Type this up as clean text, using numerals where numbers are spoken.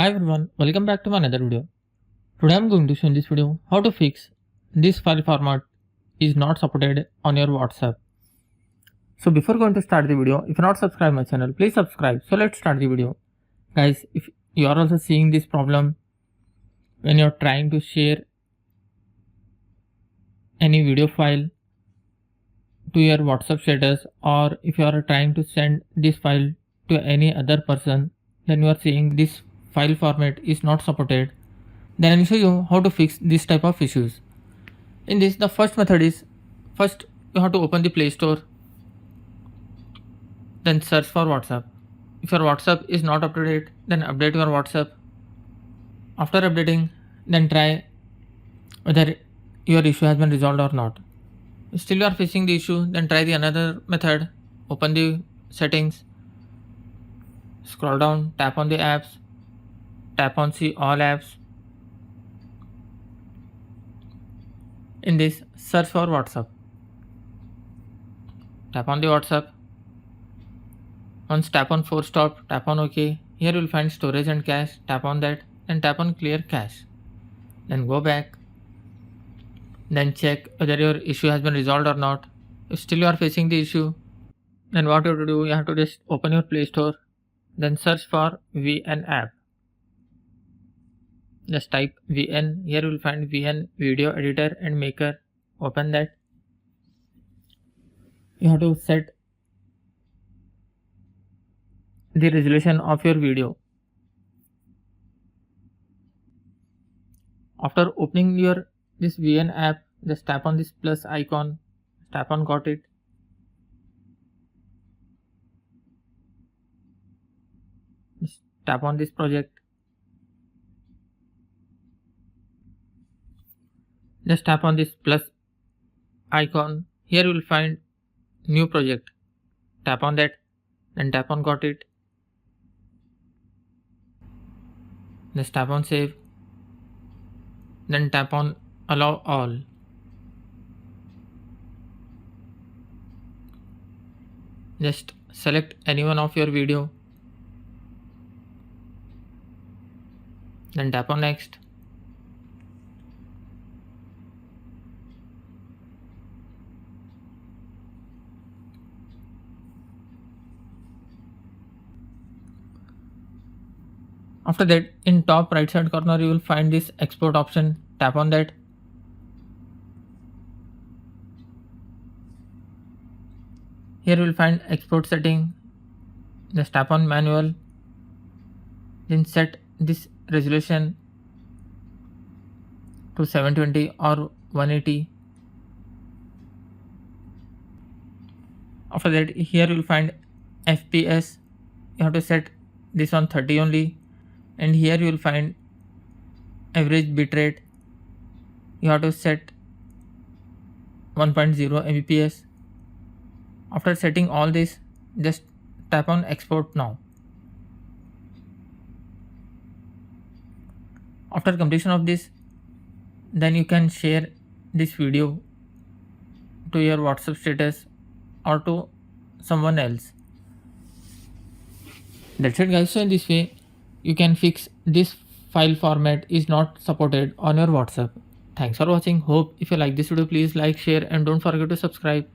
Hi everyone, welcome back to my another video. Today I'm going to show in this video how to fix this file format is not supported on your WhatsApp. So before going to start the video, if you're not subscribed my channel, please subscribe. So let's start the video. Guys, if you are also seeing this problem when you're trying to share any video file to your WhatsApp status, or if you are trying to send this file to any other person, then you are seeing this file format is not supported, then I will show you how to fix this type of issues. In this, the first method is, first you have to open the Play Store, then search for WhatsApp. If your WhatsApp is not up to date, then update your WhatsApp. After updating, then try whether your issue has been resolved or not. If still you are facing the issue, then try the another method. Open the settings, scroll down, tap on the apps, tap on see all apps. In this, search for WhatsApp. Tap on the WhatsApp. Once tap on force stop, tap on OK. Here you will find storage and cache. Tap on that and tap on clear cache. Then go back. Then check whether your issue has been resolved or not. If still you are facing the issue, then what you have to do, you have to just open your Play Store. Then search for VN app. Just type VN. Here you will find VN video editor and maker. Open that. You have to set the resolution of your video. After opening your this VN app, just tap on this plus icon. Tap on got it. Just tap on this project. Just tap on this plus icon. Here you will find new project. Tap on that, then tap on got it. Just tap on save. Then tap on allow all. Just select any one of your video. Then tap on next. After that, in top right side corner you will find this export option. Tap on that. Here you will find export setting. Just tap on manual. Then set this resolution to 720 or 180. After that, here you will find FPS. You have to set this on 30 only. And here you will find average bitrate. You have to set 1.0 Mbps. After setting all this, just tap on export now. After completion of this, then you can share this video to your WhatsApp status or to someone else. That's it guys. So in this way you can fix this file format is not supported on your WhatsApp. Thanks for watching. Hope if you like this video, please like, share and don't forget to subscribe.